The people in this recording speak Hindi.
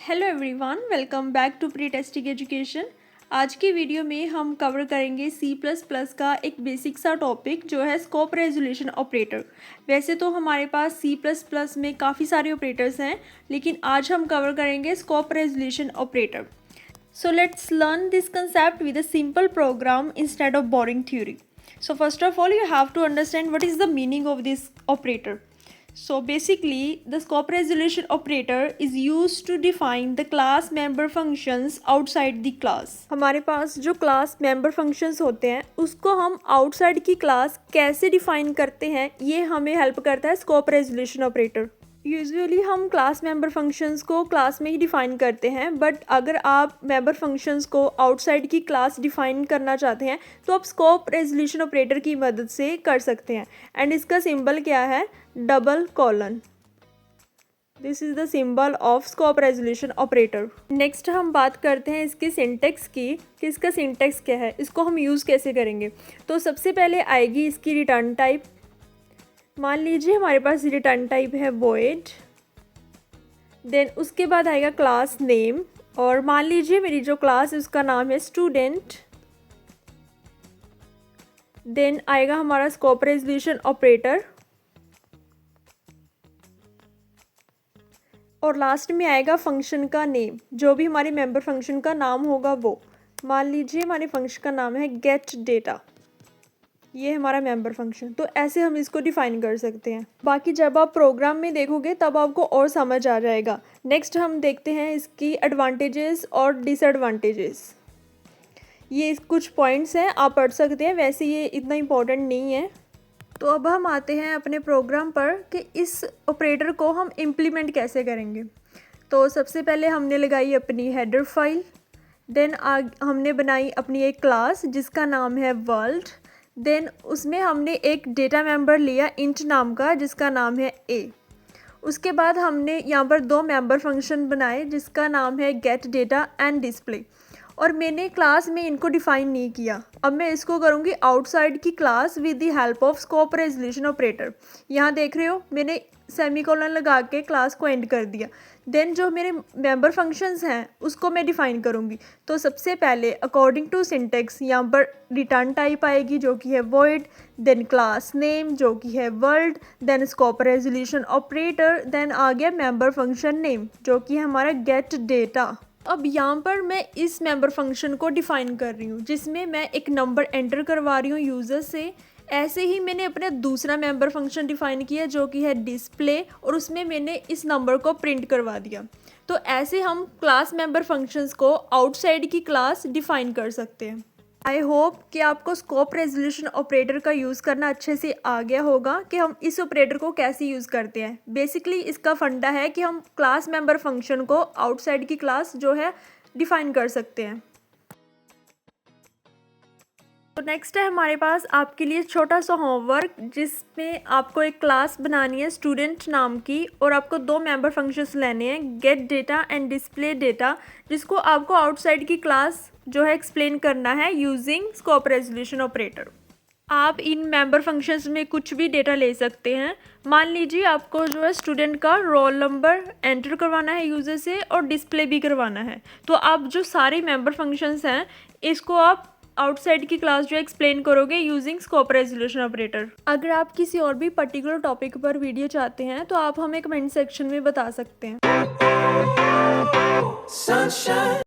Hello everyone, welcome back to pre testing education. आज की वीडियो में हम कवर करेंगे C++ का एक बेसिक सा टॉपिक जो है स्कोप रेजोल्यूशन ऑपरेटर। वैसे तो हमारे पास C++ में काफ़ी सारे ऑपरेटर्स हैं, लेकिन आज हम कवर करेंगे scope resolution operator. So let's learn this concept with a simple program instead of boring theory. So first of all, you have to understand what is the meaning of this operator. So basically, the scope resolution operator is used to define the class member functions outside the class. हमारे पास जो class member functions होते हैं उसको हम outside की class कैसे define करते हैं, ये हमें help करता है scope resolution operator. यूजुअली हम क्लास मेंबर फंक्शंस को क्लास में ही डिफ़ाइन करते हैं, बट अगर आप मेंबर फंक्शंस को आउटसाइड की क्लास डिफ़ाइन करना चाहते हैं तो आप स्कोप रेजोल्यूशन ऑपरेटर की मदद से कर सकते हैं। एंड इसका सिंबल क्या है? Double colon. This is the symbol of scope resolution operator. Next हम बात करते हैं इसके सिंटेक्स की कि इसका सिंटेक्स क्या है, इसको हम यूज़ कैसे करेंगे। तो सबसे पहले आएगी इसकी रिटर्न टाइप। मान लीजिए हमारे पास रिटर्न टाइप है void, देन उसके बाद आएगा क्लास नेम, और मान लीजिए मेरी जो क्लास है उसका नाम है स्टूडेंट। देन आएगा हमारा स्कोप रेजोल्यूशन ऑपरेटर, और लास्ट में आएगा फंक्शन का नेम, जो भी हमारे मेंबर फंक्शन का नाम होगा वो। मान लीजिए हमारे फंक्शन का नाम है गेट डेटा, ये हमारा मेंबर फंक्शन। तो ऐसे हम इसको डिफ़ाइन कर सकते हैं। बाकी जब आप प्रोग्राम में देखोगे तब आपको और समझ आ जाएगा। नेक्स्ट हम देखते हैं इसकी एडवांटेजेस और डिसएडवांटेजेस। ये कुछ पॉइंट्स हैं, आप पढ़ सकते हैं, वैसे ये इतना इम्पोर्टेंट नहीं है। तो अब हम आते हैं अपने प्रोग्राम पर कि इस ऑपरेटर को हम इम्प्लीमेंट कैसे करेंगे। तो सबसे पहले हमने लगाई अपनी हेडर फाइल, देन हमने बनाई अपनी एक क्लास जिसका नाम है वर्ल्ड। देन उसमें हमने एक डेटा मेंबर लिया इंट नाम का जिसका नाम है a। उसके बाद हमने यहाँ पर दो मेंबर फंक्शन बनाए जिसका नाम है गेट डेटा एंड डिस्प्ले, और मैंने क्लास में इनको डिफ़ाइन नहीं किया। अब मैं इसको करूँगी आउटसाइड की class with the help of scope resolution operator. यहाँ देख रहे हो मैंने सेमीकोलन लगा के क्लास को एंड कर दिया। देन जो मेरे मेंबर फंक्शंस हैं उसको मैं डिफ़ाइन करूँगी। तो सबसे पहले अकॉर्डिंग टू सिंटेक्स यहाँ पर रिटर्न टाइप आएगी जो कि है void, देन क्लास नेम जो कि है world, then scope resolution operator, then आ गया मेंबर फंक्शन नेम जो कि है हमारा गेट डेटा। अब यहाँ पर मैं इस मेंबर फंक्शन को डिफ़ाइन कर रही हूँ जिसमें मैं एक नंबर एंटर करवा रही हूँ यूज़र से। ऐसे ही मैंने अपना दूसरा मेंबर फंक्शन डिफ़ाइन किया जो कि है डिस्प्ले, और उसमें मैंने इस नंबर को प्रिंट करवा दिया। तो ऐसे हम क्लास मेंबर फंक्शंस को आउटसाइड की क्लास डिफ़ाइन कर सकते हैं। आई होप कि आपको स्कोप रेजोल्यूशन ऑपरेटर का यूज़ करना अच्छे से आ गया होगा कि हम इस ऑपरेटर को कैसे यूज़ करते हैं। बेसिकली इसका फंडा है कि हम क्लास मेंबर फंक्शन को आउटसाइड की क्लास जो है डिफ़ाइन कर सकते हैं। तो नेक्स्ट है हमारे पास आपके लिए छोटा सा होमवर्क जिसमें आपको एक क्लास बनानी है स्टूडेंट नाम की, और आपको दो मेंबर फंक्शंस लेने हैं gate data and display data, जिसको आपको आउटसाइड की क्लास जो है एक्सप्लेन करना है यूजिंग स्कोप रेजोल्यूशन ऑपरेटर। आप इन मेंबर फंक्शंस में कुछ भी डेटा ले सकते हैं। मान लीजिए आपको जो है स्टूडेंट का रोल नंबर एंटर करवाना है यूज़र से और डिस्प्ले भी करवाना है। तो आप जो सारे मेंबर फंक्शंस हैं इसको आप आउटसाइड की क्लास जो एक्सप्लेन करोगे यूजिंग स्कोप रेजोल्यूशन ऑपरेटर। अगर आप किसी और भी पर्टिकुलर टॉपिक पर वीडियो चाहते हैं तो आप हमें कमेंट सेक्शन में बता सकते हैं।